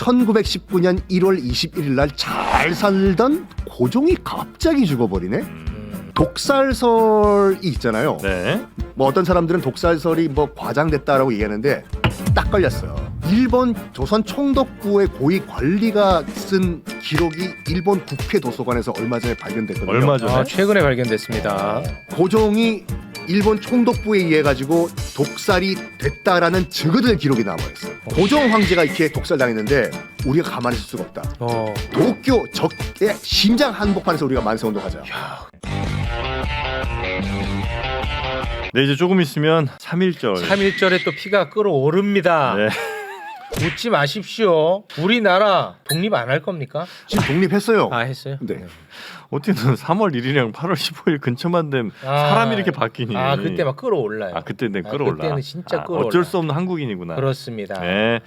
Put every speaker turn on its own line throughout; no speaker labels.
1919년 1월 21일 날 잘 살던 고종이 갑자기 죽어버리네. 독살설이 있잖아요.
네.
뭐 어떤 사람들은 독살설이 뭐 과장됐다라고 얘기하는데 딱 걸렸어요. 일본 조선 총독부의 고위 관리가 쓴 기록이 일본 국회 도서관에서 얼마 전에 발견됐거든요.
얼마 전에?
최근에 발견됐습니다.
고종이 일본 총독부에 의해 가지고 독살이 됐다라는 증거들 기록이 남아있어요. 고종 황제가 이렇게 독살당했는데 우리가 가만히 있을 수가 없다. 도쿄 적의 심장 한복판에서 우리가 만세운동하자.
네, 이제 조금 있으면 3.1절.
3.1절에 또 피가 끓어오릅니다.
네.
웃지 마십시오. 우리나라 독립 안 할 겁니까?
지금 독립했어요.
아, 했어요?
네.
어떻게든 3월 1일이랑 8월 15일 근처만 되면 사람이 이렇게 바뀌니.
아, 그때 막 끌어올라요.
아, 그때 내 끌어올라.
그때는 진짜 끌어올라.
어쩔 수 없는 한국인이구나.
그렇습니다.
네.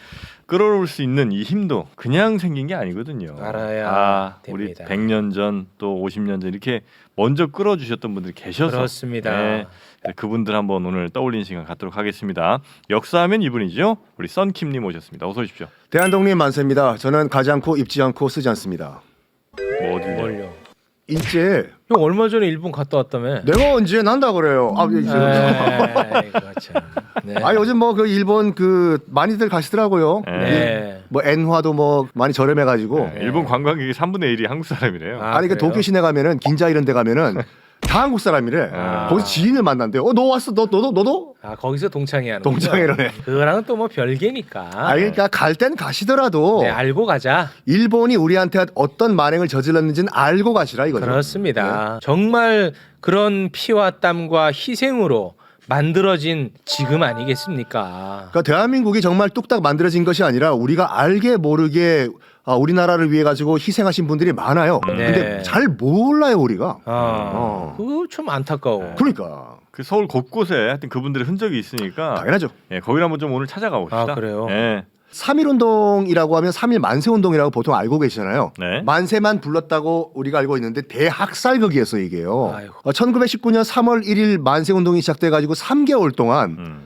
끌어올 수 있는 이 힘도 그냥 생긴 게 아니거든요.
알아야
우리
됩니다.
100년 전 또 50년 전 이렇게 먼저 끌어주셨던 분들이 계셔서
그렇습니다.
네. 그분들 한번 오늘 떠올리는 시간 갖도록 하겠습니다. 역사하면 이분이죠. 우리 썬킴님 오셨습니다. 어서 오십시오.
대한독립 만세입니다. 저는 가지 않고 입지 않고 쓰지 않습니다.
뭐 어딜요?
뭘요?
이제
형 얼마 전에 일본 갔다 왔다며?
내가 언제 난다 그래요.
에이, 참. 네.
요즘 뭐 그 일본 그 많이들 가시더라고요.
네.
뭐 엔화도 뭐 많이 저렴해가지고.
네, 일본 관광객이 3분의 1이 한국 사람이래요.
아니 그
그래요?
도쿄 시내 가면은 긴자 이런 데 가면은 다 한국 사람이래. 거기서 지인을 만난대요. 너 왔어? 너도?
아, 거기서 동창회 하는
동창회로네.
그거랑은 또 뭐 별개니까.
그러니까 갈 땐 가시더라도
네, 알고 가자.
일본이 우리한테 어떤 만행을 저질렀는지는 알고 가시라 이거죠.
그렇습니다. 정말 그런 피와 땀과 희생으로 만들어진 지금 아니겠습니까?
그러니까 대한민국이 정말 뚝딱 만들어진 것이 아니라 우리가 알게 모르게 우리나라를 위해 가지고 희생하신 분들이 많아요.
네.
근데 잘 몰라요 우리가.
그거 좀 안타까워.
그러니까
그 서울 곳곳에 하여튼 그분들의 흔적이 있으니까
당연하죠.
예, 거기를 한번 좀 오늘 찾아가 봅시다.
아, 그래요?
예.
3.1운동이라고 하면 3.1 만세운동이라고 보통 알고 계시잖아요.
네.
만세만 불렀다고 우리가 알고 있는데 대학살극이었어 이게요.
아이고.
1919년 3월 1일 만세운동이 시작돼가지고 3개월 동안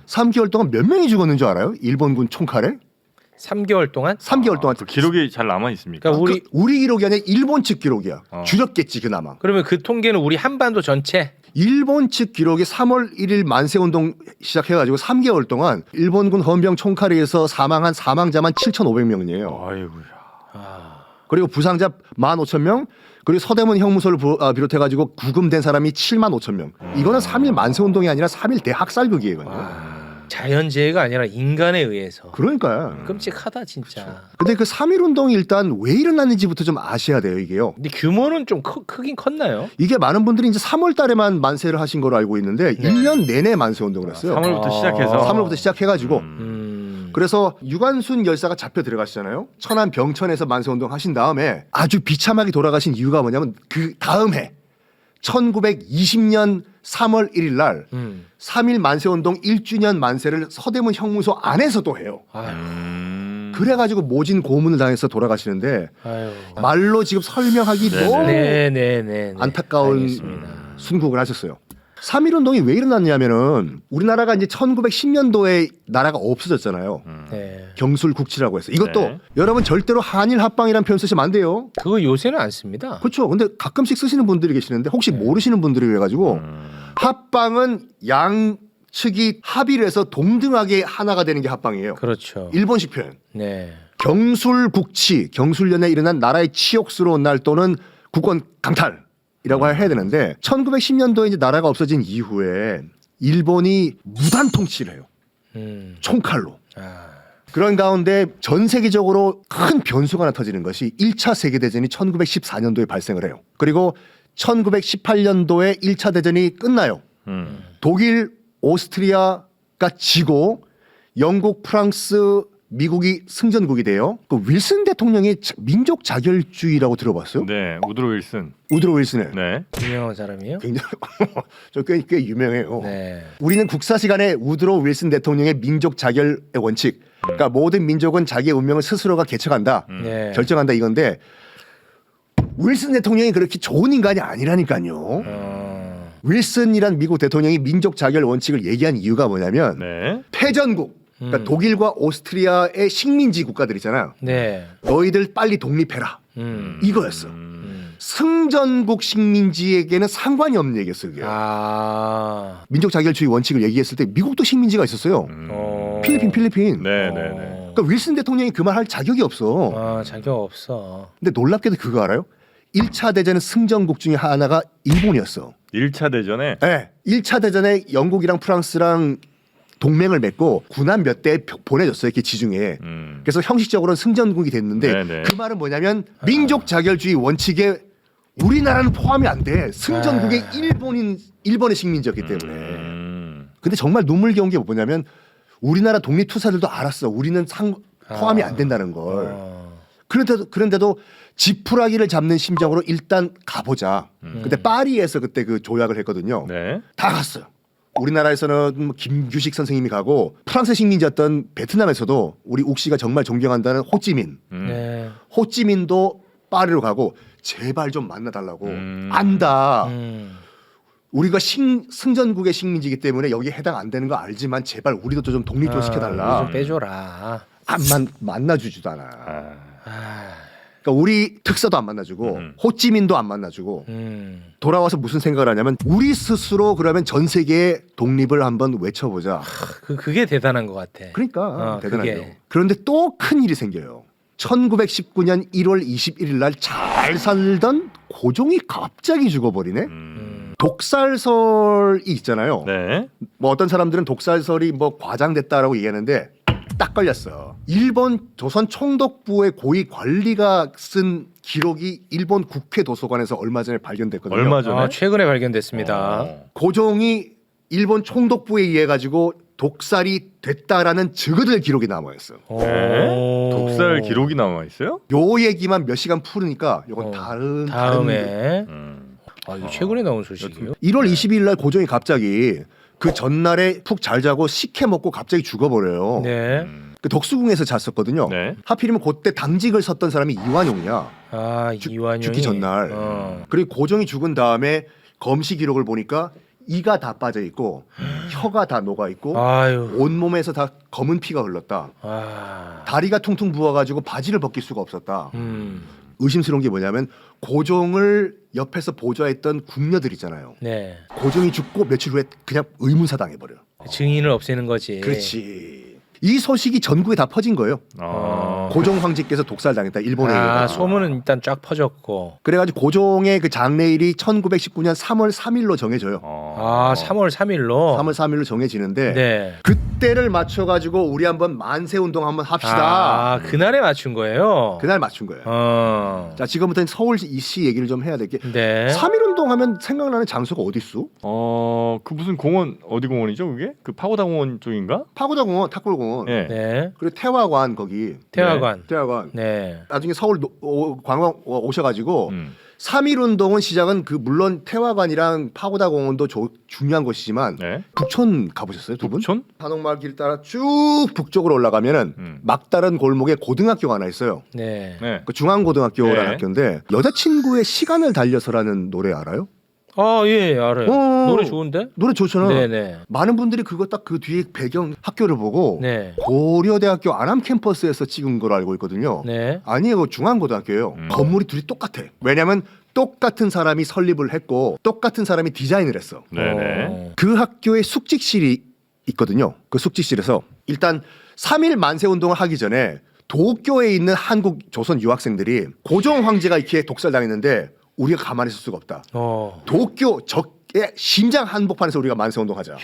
몇 명이 죽었는 줄 알아요? 일본군 총칼에?
3개월 동안?
3개월 동안.
그 기록이 잘 남아 있습니까?
그러니까
우리 기록이 아니라 일본 측 기록이야. 줄였겠지 그나마.
그러면 그 통계는 우리 한반도 전체?
일본 측 기록이 3월 1일 만세운동 시작해가지고 3개월 동안 일본군 헌병 총칼에 의해서 사망한 사망자만 7,500명이에요.
아이고야.
그리고 부상자 15,000명, 그리고 서대문 형무소를 비롯해가지고 구금된 사람이 75,000명. 이거는 3.1 만세운동이 아니라 3.1 대학살극이에요.
자연재해가 아니라 인간에 의해서.
그러니까요.
끔찍하다 진짜.
근데 그 3.1 운동이 일단 왜 일어났는지부터 좀 아셔야 돼요, 이게요.
근데 규모는 좀 크긴 컸나요?
이게 많은 분들이 이제 3월 달에만 만세를 하신 걸로 알고 있는데 1년 내내 만세 운동을 했어요.
3월부터 시작해서
3월부터 시작해가지고 그래서 유관순 열사가 잡혀 들어가시잖아요. 천안 병천에서 만세 운동 하신 다음에 아주 비참하게 돌아가신 이유가 뭐냐면 그 다음 해 1920년 3월 1일 날 3.1 만세운동 1주년 만세를 서대문 형무소 안에서 또 해요. 그래가지고 모진 고문을 당해서 돌아가시는데
아유.
말로 지금 설명하기 너무
네네네.
안타까운 순국을 하셨어요. 3.1 운동이 왜 일어났냐면은 우리나라가 이제 1910년도에 나라가 없어졌잖아요.
네.
경술국치라고 해서 이것도
네.
여러분 절대로 한일 합방이라는 표현 쓰시면 안 돼요.
그거 요새는 안 씁니다.
그렇죠. 근데 가끔씩 쓰시는 분들이 계시는데 혹시 모르시는 분들이 그래가지고 합방은 양측이 합의를 해서 동등하게 하나가 되는 게 합방이에요.
그렇죠.
일본식 표현.
네.
경술국치, 경술련에 일어난 나라의 치욕스러운 날 또는 국권 강탈이라고 해야 되는데 1910년도에 이제 나라가 없어진 이후에 일본이 무단 통치를 해요. 총칼로. 그런 가운데 전 세계적으로 큰 변수가 하나 터지는 것이 1차 세계대전이 1914년도에 발생을 해요. 그리고 1918년도에 1차 대전이 끝나요. 독일, 오스트리아가 지고 영국, 프랑스, 미국이 승전국이 돼요. 그 윌슨 대통령이 민족 자결주의라고 들어봤어요?
네, 우드로 윌슨.
우드로 윌슨을.
네.
유명한 사람이에요?
굉장히 꽤 유명해요.
네.
우리는 국사 시간에 우드로 윌슨 대통령의 민족 자결의 원칙, 그러니까 모든 민족은 자기의 운명을 스스로가 개척한다,
네.
결정한다 이건데 윌슨 대통령이 그렇게 좋은 인간이 아니라니까요. 윌슨이란 미국 대통령이 민족 자결 원칙을 얘기한 이유가 뭐냐면
네.
패전국 그러니까 독일과 오스트리아의 식민지 국가들 있잖아요.
네.
너희들 빨리 독립해라. 이거였어. 승전국 식민지에게는 상관이 없는 얘기였어요. 그게.
아.
민족 자결주의 원칙을 얘기했을 때 미국도 식민지가 있었어요. 필리핀.
네네네.
그러니까 윌슨 대통령이 그 말 할 자격이 없어.
아, 자격 없어.
근데 놀랍게도 그거 알아요? 1차 대전의 승전국 중에 하나가 일본이었어.
1차 대전에
네. 1차 대전에 영국이랑 프랑스랑 동맹을 맺고 군함 몇 대 보내줬어요. 이렇게 지중해에. 그래서 형식적으로는 승전국이 됐는데
네네.
그 말은 뭐냐면 민족 자결주의 원칙에 우리나라는 포함이 안 돼. 승전국의 일본의 식민지였기 때문에. 근데 정말 눈물겨운 게 뭐냐면 우리나라 독립투사들도 알았어. 우리는 포함이 안 된다는 걸. 그런데도 지푸라기를 잡는 심정으로 일단 가보자. 그때 파리에서 그때 그 조약을 했거든요.
네.
다 갔어요. 우리나라에서는 뭐 김규식 선생님이 가고 프랑스 식민지였던 베트남에서도 우리 욱씨가 정말 존경한다는 호찌민.
네.
호찌민도 파리로 가고 제발 좀 만나달라고. 안다. 우리가 승전국의 식민지이기 때문에 여기에 해당 안 되는 거 알지만 제발 우리도 좀 독립 좀 시켜달라.
좀 빼줘라.
만나주지도 않아.
아.
그러니까 우리 특사도 안 만나주고 호찌민도 안 만나주고 돌아와서 무슨 생각을 하냐면 우리 스스로 그러면 전 세계의 독립을 한번 외쳐보자.
그게 대단한 것 같아.
그러니까 대단하죠.
그게.
그런데 또 큰 일이 생겨요. 1919년 1월 21일 날 잘 살던 고종이 갑자기 죽어버리네. 독살설이 있잖아요.
네.
뭐 어떤 사람들은 독살설이 뭐 과장됐다라고 얘기하는데 딱 걸렸어. 일본 조선 총독부의 고위 관리가 쓴 기록이 일본 국회 도서관에서 얼마 전에 발견됐거든요.
얼마 전에?
아, 최근에 발견됐습니다.
고종이 일본 총독부에 의해 가지고 독살이 됐다라는 증거들 기록이 남아 있어.
네. 독살 기록이 남아 있어요?
요 얘기만 몇 시간 푸르니까 요건 다른
다음에. 아, 이거 최근에 나온 소식이에요?
1월 22일 날 고종이 갑자기 그 전날에 푹 잘 자고 식혜 먹고 갑자기 죽어버려요.
네.
그 덕수궁에서 잤었거든요.
네.
하필이면 그때 당직을 섰던 사람이 이완용이야.
아, 이완용이
죽기 전날. 그리고 고종이 죽은 다음에 검시 기록을 보니까 이가 다 빠져 있고 혀가 다 녹아 있고
아유.
온몸에서 다 검은 피가 흘렀다.
아.
다리가 퉁퉁 부어가지고 바지를 벗길 수가 없었다. 의심스러운 게 뭐냐면 고종을 옆에서 보좌했던 궁녀들 있잖아요.
네.
고종이 죽고 며칠 후에 그냥 의문사 당해버려.
증인을 없애는 거지.
그렇지. 이 소식이 전국에 다 퍼진 거예요. 고종 황제께서 독살당했다. 일본에.
아,
의해서.
소문은 일단 쫙 퍼졌고.
그래가지고 고종의 그 장례일이 1919년 3월 3일로 정해져요.
아, 3월 3일로.
3월 3일로 정해지는데
네.
그때를 맞춰가지고 우리 한번 만세 운동 한번 합시다.
아, 그날에 맞춘 거예요.
그날 맞춘 거예요. 자, 지금부터는 서울시 얘기를 좀 해야 될 게.
네.
3일 운동하면 생각나는 장소가 어디 있어?
그 무슨 공원 어디 공원이죠 그게? 그 파고다 공원 쪽인가?
파고다공원, 탁골공원.
네.
네.
그리고 태화관 거기.
태화관.
태화관.
네.
나중에 서울 관광 오셔가지고 3.1 운동은 시작은 그 물론 태화관이랑 파고다공원도 중요한 곳이지만
네.
북촌 가보셨어요 두 분?
북촌?
한옥마을 길 따라 쭉 북쪽으로 올라가면은 막다른 골목에 고등학교가 하나 있어요.
네.
네.
그 중앙고등학교라는
네.
학교인데 여자친구의 시간을 달려서라는 노래 알아요?
아, 예, 알아요. 노래 좋은데?
노래 좋잖아.
네네.
많은 분들이 그거 딱 그 뒤에 배경 학교를 보고
네.
고려대학교 안암 캠퍼스에서 찍은 걸로 알고 있거든요.
네.
아니에요. 그거 중앙고등학교예요. 건물이 둘이 똑같아. 왜냐면 똑같은 사람이 설립을 했고 똑같은 사람이 디자인을 했어.
네네.
그 학교에 숙직실이 있거든요. 그 숙직실에서 일단 3.1 만세 운동을 하기 전에 도쿄에 있는 한국 조선 유학생들이 고종 황제가 이렇게 독살당했는데 우리가 가만히 있을 수가 없다. 도쿄 적의 심장 한복판에서 우리가 만세 운동하자.
야,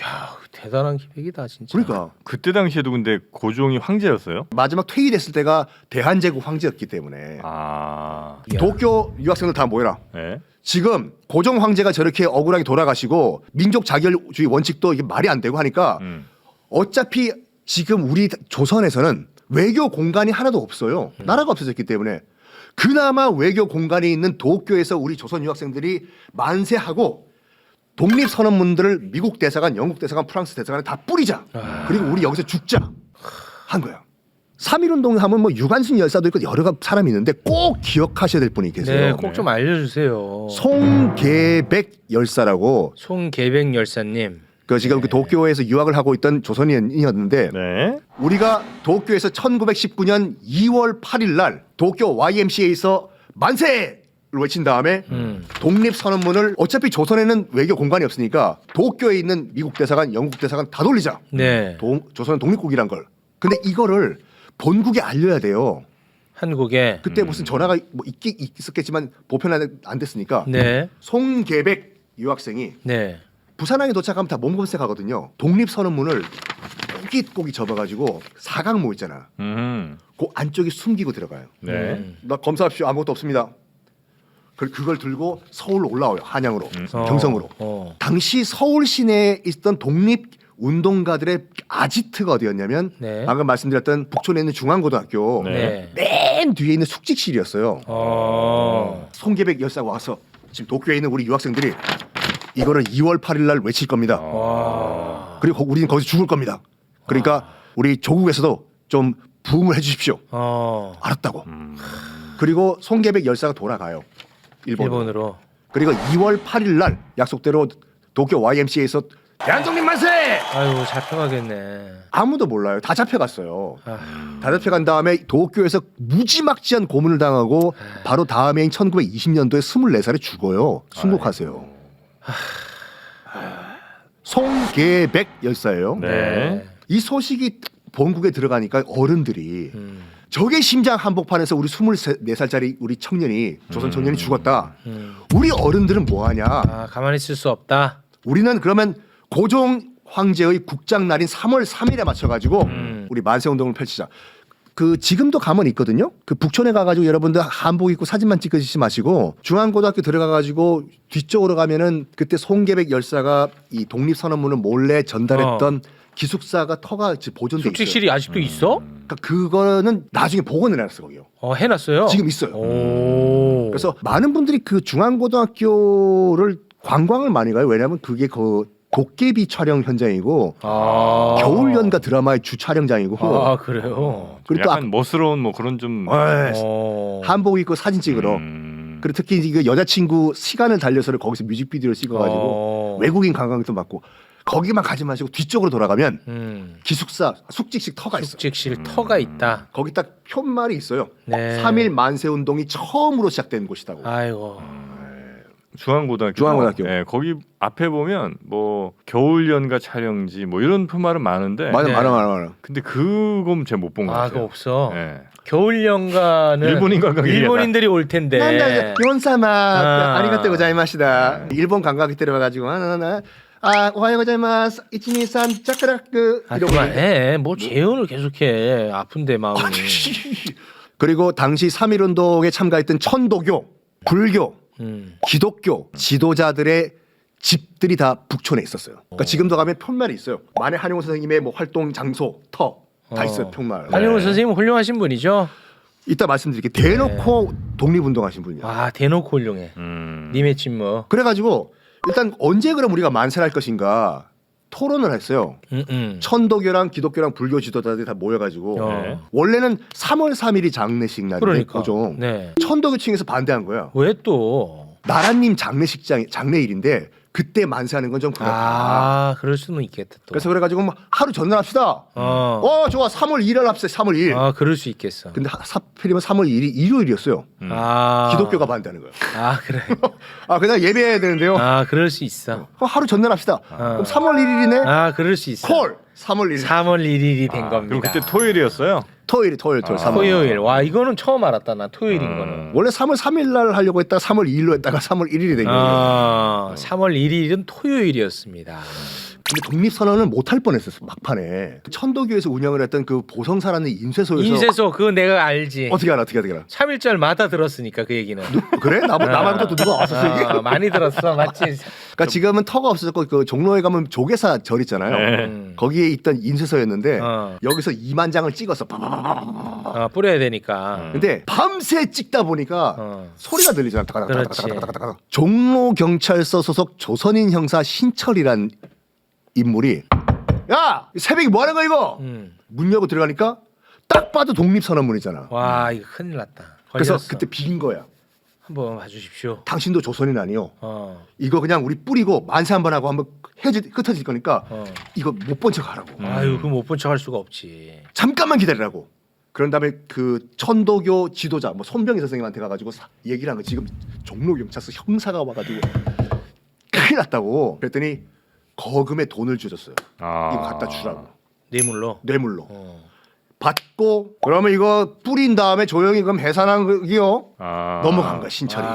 대단한 기획이다 진짜.
그러니까
그때 당시에도 근데 고종이 황제였어요?
마지막 퇴위됐을 때가 대한제국 황제였기 때문에
아.
야.
도쿄 유학생들 다 모여라.
네.
지금 고종 황제가 저렇게 억울하게 돌아가시고 민족 자결주의 원칙도 이게 말이 안 되고 하니까 어차피 지금 우리 조선에서는 외교 공간이 하나도 없어요. 나라가 없어졌기 때문에 그나마 외교 공간이 있는 도쿄에서 우리 조선 유학생들이 만세하고 독립선언문들을 미국 대사관, 영국 대사관, 프랑스 대사관에 다 뿌리자. 그리고 우리 여기서 죽자 한 거야. 3.1 운동 하면 뭐 유관순 열사도 있고 여러 사람이 있는데 꼭 기억하셔야 될 분이 계세요.
네, 꼭 좀 알려주세요.
송계백 열사라고.
송계백 열사님.
그 지금 그 도쿄에서 유학을 하고 있던 조선인이었는데
네.
우리가 도쿄에서 1919년 2월 8일 날 도쿄 YMCA에서 만세를 외친 다음에 독립선언문을 어차피 조선에는 외교 공간이 없으니까 도쿄에 있는 미국 대사관, 영국 대사관 다 돌리자.
네.
조선은 독립국이란 걸. 근데 이거를 본국에 알려야 돼요.
한국에.
그때 무슨 전화가 뭐 있었겠지만 보편 안 됐으니까
네.
송계백 유학생이
네.
부산항에 도착하면 다 몸검색하거든요. 독립선언문을 꼬깃꼬깃 접어가지고 사각모 있잖아. 그 안쪽에 숨기고 들어가요.
네.
나 검사합시오. 아무것도 없습니다. 그걸 들고 서울로 올라와요. 한양으로, 경성으로. 당시 서울 시내에 있던 독립 운동가들의 아지트가 어디였냐면
네.
방금 말씀드렸던 북촌에 있는 중앙고등학교
네.
맨 뒤에 있는 숙직실이었어요.
어.
송계백 열사가 와서 지금 도쿄에 있는 우리 유학생들이 이거는 2월 8일 날 외칠 겁니다.
와.
그리고 우리는 거기서 죽을 겁니다. 그러니까 우리 조국에서도 좀 부응을 해주십시오. 알았다고. 그리고 송계백 열사가 돌아가요.
일본으로.
그리고 2월 8일 날 약속대로 도쿄 YMCA에서 대한독립 만세!
아유 잡혀가겠네.
아무도 몰라요. 다 잡혀갔어요.
아.
다 잡혀간 다음에 도쿄에서 무지막지한 고문을 당하고 바로 다음 해인 1920년도에 24살에 죽어요. 순국하세요. 송계백 열사예요.
네.
이 소식이 본국에 들어가니까 어른들이 적의 심장 한복판에서 우리 24살짜리 우리 청년이 조선 청년이 죽었다. 우리 어른들은 뭐하냐.
아 가만히 있을 수 없다.
우리는 그러면 고종 황제의 국장 날인 3월 3일에 맞춰가지고 우리 만세운동을 펼치자. 그 지금도 가면 있거든요. 그 북촌에 가가지고 여러분들 한복 입고 사진만 찍으시지 마시고 중앙고등학교 들어가가지고 뒤쪽으로 가면은 그때 송계백 열사가 이 독립선언문을 몰래 전달했던 기숙사가 터가 보존돼 있어요.
숙직실이 아직도 있어?
그러니까 그거는 나중에 복원을 해놨어 거기요.
해놨어요.
지금 있어요.
오.
그래서 많은 분들이 그 중앙고등학교를 관광을 많이 가요. 왜냐하면 그게 그 도깨비 촬영 현장이고 겨울연가 드라마의 주 촬영장이고
아 그래요.
그리고 또
약간 멋스러운 뭐 그런 좀
한복 입고 사진 찍으러 그리고 특히 그 여자친구 시간을 달려서를 거기서 뮤직비디오를 찍어가지고 외국인 관광도 받고 거기만 가지 마시고 뒤쪽으로 돌아가면 기숙사 숙직식 터가 있어요.
숙직실 터가 있다.
거기 딱 편말이 있어요.
네.
3일 만세운동이 처음으로 시작된 곳이다고.
아이고.
중앙고등학교. 네, 거기 앞에 보면 뭐 겨울연가 촬영지 뭐 이런 품말은 많은데.
많아.
근데 그건 제가 못 본 것 같아요.
그거 없어.
네.
겨울연가는
일본인 관광객이야.
일본인들이 올 텐데.
연사마 아리가또 고자이마시다. 일본 관광객 들어가가지고 오하요 고자이마스 123 짜크라크 이러고
그만해. 뭐 재연을 계속해. 아픈데 마음이.
그리고 당시 3.1운동에 참가했던 천도교, 불교, 기독교 지도자들의 집들이 다 북촌에 있었어요. 그러니까 지금도 가면 편말이 있어요. 만해 한용운 선생님의 뭐 활동 장소 터 다 있어요. 편말.
한용운 선생님은 훌륭하신 분이죠.
이따 말씀드릴게요. 대놓고 독립운동하신 분이야.
아 대놓고 훌륭해. 님의 침묵.
그래가지고 일단 언제 그럼 우리가 만세를 할 것인가 토론을 했어요. 천도교랑 기독교랑 불교 지도자들이 다 모여가지고 원래는 3월 3일이 장례식 날인데
그러니까.
고종
네.
천도교 층에서 반대한 거야.
왜 또?
나라님 장례일인데 그때 만세하는 건 좀 그렇다.
그럴 수는 있겠다 또.
그래서 그래가지고 뭐 하루 전날 합시다. 좋아 3월 1일 합시다. 3월 1일.
그럴 수 있겠어.
근데 하필이면 3월 1일이 일요일이었어요. 기독교가 반대하는 거야.
그래.
그냥 예배해야 되는데요.
그럴 수 있어.
하루 전날 합시다. 그럼 3월 1일이네.
그럴 수 있어.
콜 3월 1일.
3월 1일이 된 겁니다.
그리고 그때 토요일이었어요.
토요일 3월.
토요일. 와 이거는 처음 알았다 나 토요일인 거는.
원래 3월 3일 날 하려고 했다가 3월 2일로 했다가 3월 1일이 된 거예요.
3월 1일은 토요일이었습니다.
근데 독립선언을 못 할 뻔했었어 막판에. 천도교에서 운영을 했던 그 보성사라는 인쇄소에서
그거 내가 알지.
어떻게 알아?
3일절마다 들었으니까 그 얘기는.
그래? 나말고 또 누가 왔었어 이게?
많이 들었어, 맞지?
그러니까 지금은 터가 없어졌고 그 종로에 가면 조계사 절 있잖아요. 거기에 있던 인쇄소였는데 여기서 2만 장을 찍어서
뿌려야 되니까.
근데 밤새 찍다 보니까 소리가 들리잖아.
그렇지.
종로 경찰서 소속 조선인 형사 신철이란 인물이 야 새벽에 뭐 하는 거야 이거? 문 열고 들어가니까 딱 봐도 독립선언문이잖아.
와 이거 큰일 났다.
그래서
걸렸어.
그때 비긴 거야.
한번 봐주십시오.
당신도 조선인 아니요.
어.
이거 그냥 우리 뿌리고 만세 한번 하고 한번 흩어질 거니까 이거 못 본 척 하라고.
아유, 그럼 못 본 척 할 수가 없지.
잠깐만 기다리라고. 그런 다음에 그 천도교 지도자 뭐 손병희 선생님한테 가가지고 얘기를 한 거 지금 종로경찰서 형사가 와가지고 큰일 났다고. 그랬더니 거금의 돈을 주셨어요. 이거 갖다 주라고.
뇌물로.
뇌물로.
어.
받고 그러면 이거 뿌린 다음에 조용히 그럼 해산한 거요.
아.
넘어간 거야 신철이.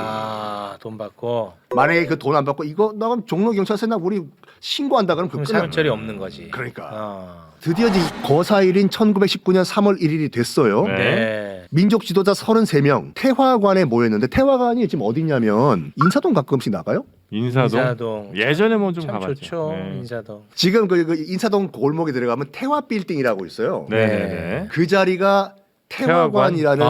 돈 받고.
만약에 그 돈 안 받고 이거 나가면 종로경찰서에 나 우리 신고한다 그러면
그럼
그 끝나.
사면죄이 없는 거지.
그러니까. 드디어 이제 거사일인 1919년 3월 1일이 됐어요.
네.
네.
민족 지도자 33명 태화관에 모였는데 태화관이 지금 어디냐면 인사동 가끔씩 나가요?
인사동. 예전에 뭐 좀
참
가봤죠.
좋죠.
네.
인사동.
지금 그 인사동 골목에 들어가면 태화 빌딩이라고 있어요.
네네네.
그 자리가 태화관이라는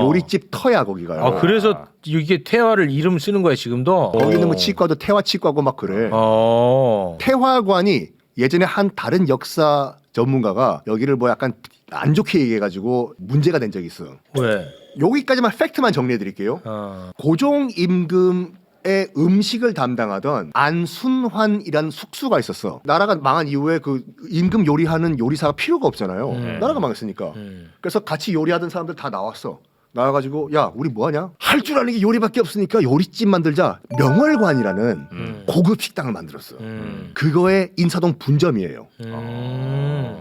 요리집 터야 거기가요.
아, 그래서 이게 태화를 이름 쓰는 거야 지금도.
거기는 뭐 치과도 태화 치과고 막 그래.
어.
태화관이 예전에 한 다른 역사 전문가가 여기를 뭐 약간 안 좋게 얘기해가지고 문제가 된 적이 있어.
왜?
여기까지만 팩트만 정리해드릴게요. 고종 임금의 음식을 담당하던 안순환이라는 숙수가 있었어. 나라가 망한 이후에 그 임금 요리하는 요리사가 필요가 없잖아요. 나라가 망했으니까. 그래서 같이 요리하던 사람들 다 나왔어. 나와가지고 야 우리 뭐하냐? 할 줄 아는 게 요리밖에 없으니까 요리집 만들자. 명월관이라는 고급 식당을 만들었어. 그거의 인사동 분점이에요.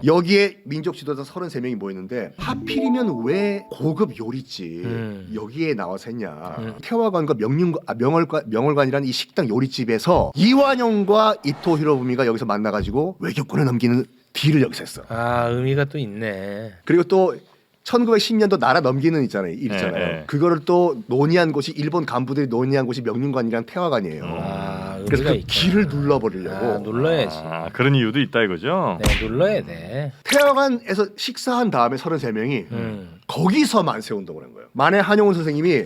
여기에 민족 지도자 33명이 모였는데 하필이면 왜 고급 요리집 여기에 나와서 했냐. 태화관과 명월관이라는 이 식당 요리집에서 이완용과 이토 히로부미가 여기서 만나가지고 외교권을 넘기는 딜을 여기서 했어.
아, 의미가 또 있네.
그리고 또 1910년도 나라 넘기는 일 있잖아요.
네.
그거를 또 논의한 곳이 일본 간부들이 논의한 곳이 명륜관이랑 태화관이에요.
아,
그래서
의미가
그
있구나.
길을 눌러버리려고.
아, 눌러야지.
아, 그런 이유도 있다 이거죠.
네, 눌러야 돼.
태화관에서 식사한 다음에 33명이 거기서 만세운동을 한 거예요. 만해 한용운 선생님이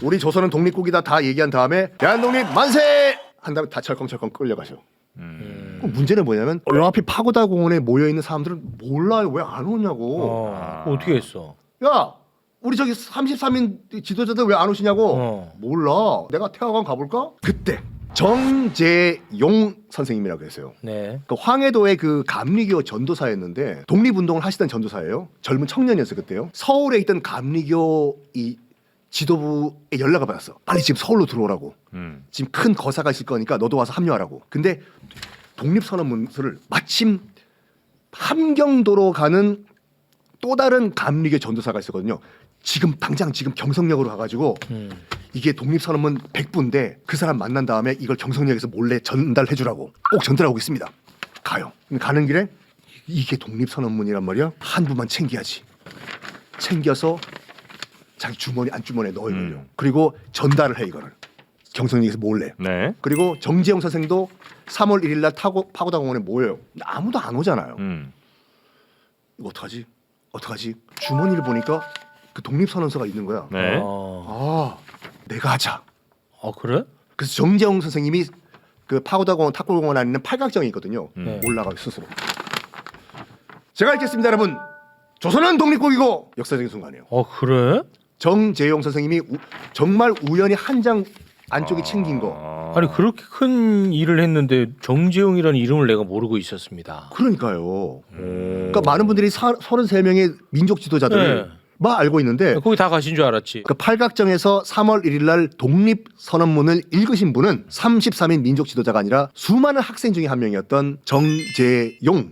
우리 조선은 독립국이다 다 얘기한 다음에 대한독립 만세! 한 다음에 다 철컹철컹 끌려가셔. 그럼 문제는 뭐냐면 요 앞에 파고다 공원에 모여있는 사람들은 몰라요. 왜 안 오냐고.
어떻게 했어?
야 우리 저기 33인 지도자들 왜 안 오시냐고. 몰라. 내가 태화관 가볼까? 그때 정재용 선생님이라고 했어요.
네.
그 황해도의 그 감리교 전도사였는데 독립운동을 하시던 전도사예요. 젊은 청년이었어요 그때요. 서울에 있던 감리교 이 지도부에 연락을 받았어. 빨리 지금 서울로 들어오라고. 지금 큰 거사가 있을 거니까 너도 와서 합류하라고. 근데 독립선언문서를 마침 함경도로 가는 또 다른 감리교 전도사가 있었거든요. 당장 경성역으로 가가지고 이게 독립선언문 100부인데 그 사람 만난 다음에 이걸 경성역에서 몰래 전달해주라고. 꼭 전달하고 있습니다. 가요. 가는 길에 이게 독립선언문이란 말이야. 한 부만 챙겨야지. 챙겨서 자기 주머니 안주머니에 넣어요. 그리고 전달을 해 이거를. 경성역에서 몰래.
네.
그리고 정재용 선생도 3월 1일 날 파고다 공원에 모여요. 근데 아무도 안 오잖아요. 이거 어떡하지? 주머니를 보니까 그 독립선언서가 있는 거야.
네.
아, 내가 하자.
그래?
그래서 정재용 선생님이 그 파고다 공원 탁골공원 안에 있는 팔각정이 있거든요. 올라가요 스스로. 제가 읽겠습니다, 여러분. 조선은 독립국이고 역사적인 순간이에요.
그래?
정재용 선생님이 정말 우연히 한 장 안쪽에 챙긴 거.
아니 그렇게 큰 일을 했는데 정재용이라는 이름을 내가 모르고 있었습니다.
그러니까요. 그러니까 많은 분들이 33명의 민족 지도자들을 막 알고 있는데
거기 다 가신 줄 알았지.
그 팔각정에서 3월 1일 날 독립선언문을 읽으신 분은 33인 민족 지도자가 아니라 수많은 학생 중에 한 명이었던 정재용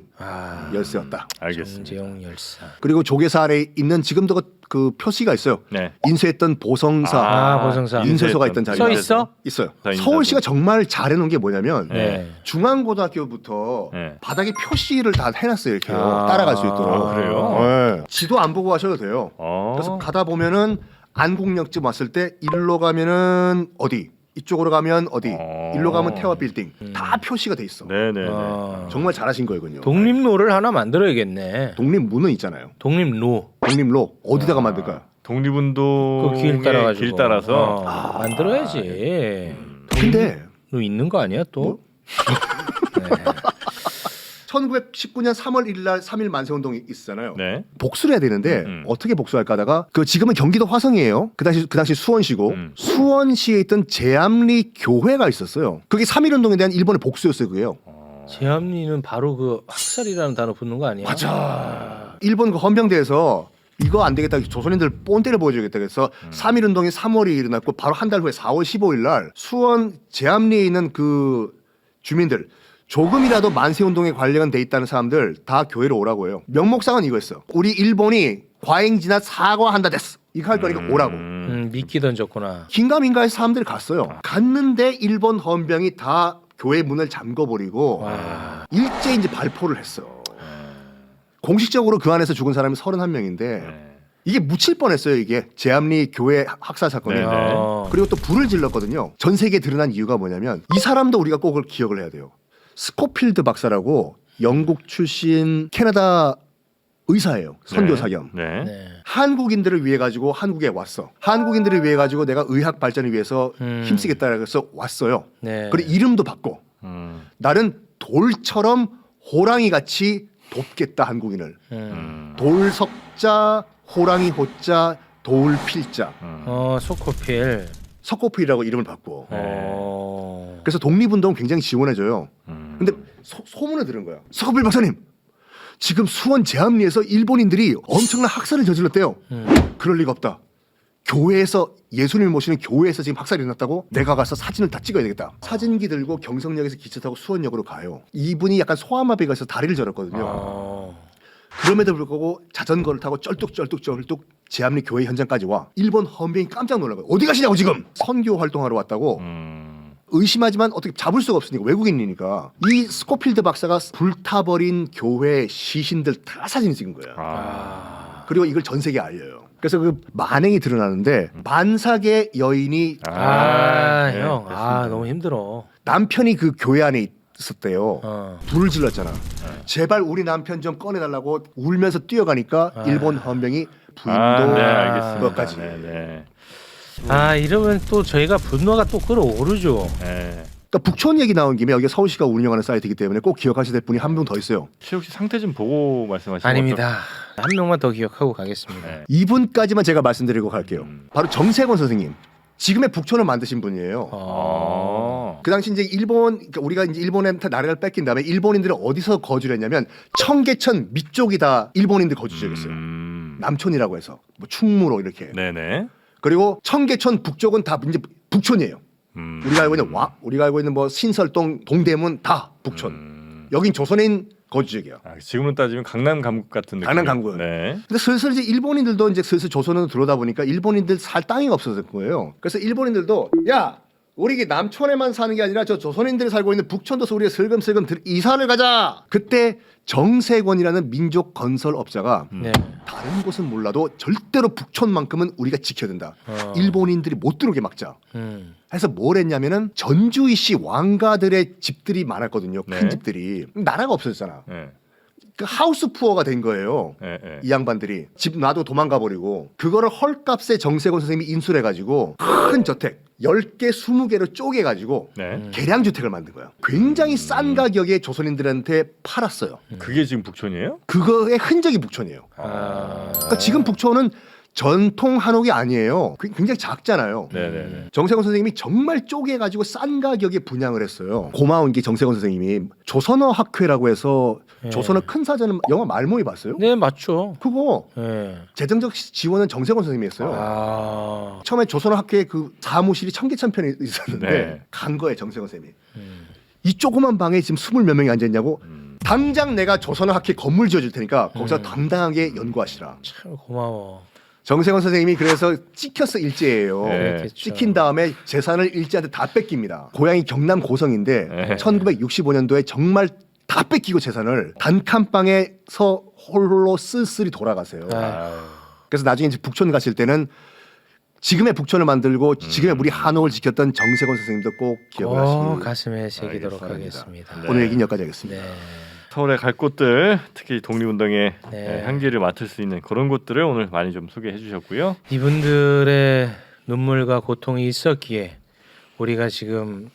열사였다.
알겠습니다.
정재용 열사.
그리고 조계사 아래에 있는 지금도 그 표시가 있어요.
네.
인쇄했던 보성사,
보성사.
인쇄소가 있던 자리가
써 있어?
있어요.
다
서울시가 정말 잘해놓은 게 뭐냐면
네.
중앙고등학교부터
네.
바닥에 표시를 다 해놨어요. 이렇게 따라갈 수 있도록.
그래요?
네. 지도 안 보고 가셔도 돼요. 그래서 가다 보면은 안국역쯤 왔을 때 일로 가면은 어디, 이쪽으로 가면 어디, 일로 가면 태화 빌딩 다 표시가 돼 있어.
네네.
정말 잘하신 거거든요.
독립로를 하나 만들어야겠네.
독립문은 있잖아요.
독립로.
독립로 어디다가 만들까요?
독립운동
그 길 따라가지고.
길 따라서
만들어야지.
근데
너 있는 거 아니야 또?
뭐?
네.
1919년 3월 1일 날 3.1 만세운동이 있었잖아요.
네.
복수를 해야 되는데 어떻게 복수할까 하다가 그 지금은 경기도 화성이에요. 그 당시 수원시고 수원시에 있던 제암리 교회가 있었어요. 그게 3.1 운동에 대한 일본의 복수였어요. 그게요.
제암리는 바로 그 학살이라는 단어 붙는 거 아니야?
맞아. 일본 그 헌병대에서 이거 안 되겠다. 조선인들 뽐때를 보여주겠다. 그래서 3.1 운동이 3월에 일어났고 바로 한 달 후에 4월 15일 날 수원 제암리에 있는 그 주민들 조금이라도 만세운동에 관련돼 있다는 사람들 다 교회로 오라고 해요. 명목상은 이거였어. 우리 일본이 과잉진압 사과한다 됐어. 이거 할 거니까 오라고.
미끼 던졌구나.
긴가민가해서 사람들이 갔어요. 갔는데 일본 헌병이 다 교회 문을 잠궈버리고
와.
일제히 이제 발포를 했어. 공식적으로 그 안에서 죽은 사람이 31명인데
네.
이게 묻힐 뻔했어요. 이게 제암리 교회 학살 사건에.
네, 네.
그리고 또 불을 질렀거든요. 전 세계에 드러난 이유가 뭐냐면 이 사람도 우리가 꼭 기억을 해야 돼요. 스코필드 박사라고 영국 출신 캐나다 의사예요. 선교사 겸.
네.
네.
한국인들을 위해 가지고 한국에 왔어. 한국인들을 위해 가지고 내가 의학 발전을 위해서 힘쓰겠다 그래서 왔어요.
네.
그리고 이름도 바꿔. 나는 돌처럼 호랑이 같이 돕겠다 한국인을. 돌석자, 호랑이 호자, 돌필자.
소코필.
석고필이라고 이름을 바꿔.
어.
그래서 독립운동 굉장히 지원해줘요. 근데 소문을 들은 거야. 석고필 박사님, 지금 수원 제암리에서 일본인들이 엄청난 학살을 저질렀대요. 그럴 리가 없다. 교회에서 예수님을 모시는 교회에서 지금 학살이 일어났다고? 내가 가서 사진을 다 찍어야 되겠다. 사진기 들고 경성역에서 기차 타고 수원역으로 가요. 이분이 약간 소아마비가 있어서 다리를 저렸거든요. 그럼에도 불구하고 자전거를 타고 쩔뚝쩔뚝 제암리 교회 현장까지 와. 일본 헌병이 깜짝 놀란 거예요. 어디 가시냐고 지금. 선교 활동하러 왔다고. 의심하지만 어떻게 잡을 수가 없으니까 외국인이니까 이 스코필드 박사가 불타버린 교회 시신들 다 사진을 찍은 거야. 그리고 이걸 전 세계에 알려요. 그래서 그 만행이 드러나는데 만삭의 여인이
형.
그렇습니다.
너무 힘들어.
남편이 그 교회 안에 있었대요. 불을 질렀잖아.
네.
제발 우리 남편 좀 꺼내달라고 울면서 뛰어가니까 일본 헌병이 부인도
네, 알겠습니다.
그것까지.
네,
이러면 또 저희가 분노가 또 끌어오르죠.
네.
그러니까 북촌 얘기 나온 김에 여기 서울시가 운영하는 사이트이기 때문에 꼭 기억하셔야 될 분이 한 명 더 있어요.
최욱 씨 상태 좀 보고 말씀하시면
아닙니다. 한 명만 더 기억하고 가겠습니다.
네.
이분까지만 제가 말씀드리고 갈게요. 바로 정세권 선생님. 지금의 북촌을 만드신 분이에요. 그 당시 이제 그러니까 우리가 이제 일본한테 나라를 뺏긴 다음에 일본인들은 어디서 거주를 했냐면 청계천 밑쪽이 다 일본인들 거주 지역이었어요. 남촌이라고 해서 뭐 충무로 이렇게.
네네.
그리고 청계천 북쪽은 다 이제 북촌이에요. 우리가 알고 있는 뭐 신설동, 동대문 다 북촌. 여긴 조선인 거주 지역이야.
지금은 따지면 강남 감국 같은 느낌.
강남 감국.
네.
근데 슬슬 이제 일본인들도 이제 슬슬 조선으로 들어오다 보니까 일본인들 살 땅이 없어질 거예요. 그래서 일본인들도 야 우리 이게 남촌에만 사는 게 아니라 저 조선인들이 살고 있는 북촌도 우리가 슬금슬금 이사를 가자. 그때 정세권이라는 민족 건설업자가
네.
다른 곳은 몰라도 절대로 북촌만큼은 우리가 지켜야 된다. 일본인들이 못 들어오게 막자. 해서 뭘 했냐면은 전주이씨 왕가들의 집들이 많았거든요. 큰
네.
집들이. 나라가 없어졌잖아.
네.
그 하우스 푸어가 된 거예요.
네. 네.
이 양반들이 집 놔두고 도망가 버리고 그거를 헐값에 정세권 선생님이 인수를 해가지고 큰 저택 10개 20개로 쪼개가지고
네.
계량주택을 만든 거야. 굉장히 싼 가격에 조선인들한테 팔았어요.
그게 지금 북촌이에요?
그거의 흔적이 북촌이에요. 그러니까 지금 북촌은 전통 한옥이 아니에요. 굉장히 작잖아요.
네네네.
정세권 선생님이 정말 쪼개가지고 싼 가격에 분양을 했어요. 고마운 게 정세권 선생님이 조선어 학회라고 해서 조선어 큰 사전은 영화 말모이 봤어요?
네, 맞죠.
그거
네.
재정적 지원은 정세권 선생님이 했어요.
아.
처음에 조선어 학회 그 사무실이 청계천편에 있었는데
네.
간 거예요 정세권 선생님이. 이 조그만 방에 지금 20몇 명이 앉아있냐고. 당장 내가 조선어 학회 건물 지어줄 테니까 거기서 당당하게 연구하시라.
참 고마워.
정세권 선생님이 그래서 찍혔어 일제예요.
네.
찍힌 다음에 재산을 일제한테 다 뺏깁니다. 고향이 경남 고성인데
네.
1965년도에 정말 다 뺏기고 재산을 단칸방에서 홀로 쓸쓸히 돌아가세요. 그래서 나중에 이제 북촌 가실 때는 지금의 북촌을 만들고 지금의 우리 한옥을 지켰던 정세권 선생님도 꼭 기억을 하시기
가슴에 새기도록
바랍니다.
하겠습니다.
네.
오늘 얘기는 여기까지 하겠습니다.
네.
서울의 갈 곳들, 특히 독립운동의
네.
향기를 맡을 수 있는 그런 곳들을 오늘 많이 좀 소개해 주셨고요.
이분들의 눈물과 고통이 있었기에 우리가 지금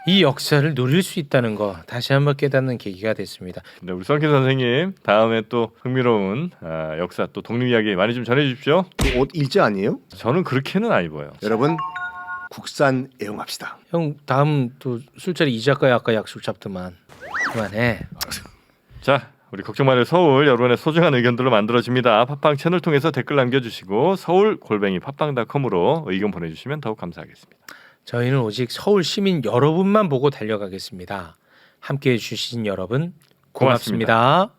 이 역사를 누릴 수 있다는 거 다시 한번 깨닫는 계기가 됐습니다.
네, 우리 썬킴 선생님 다음에 또 흥미로운 역사 또 독립 이야기 많이 좀 전해주십시오.
그 옷 일제 아니에요?
저는 그렇게는 안 입어요.
여러분 국산 애용합시다.
형 다음 또 술자리 이 작가야 아까 약속 잡더만 그만해.
자, 우리 걱정 마요 서울 여러분의 소중한 의견들로 만들어집니다. 팟빵 채널 통해서 댓글 남겨주시고 서울@팟빵.com으로 의견 보내주시면 더욱 감사하겠습니다.
저희는 오직 서울 시민 여러분만 보고 달려가겠습니다. 함께해 주신 여러분 고맙습니다.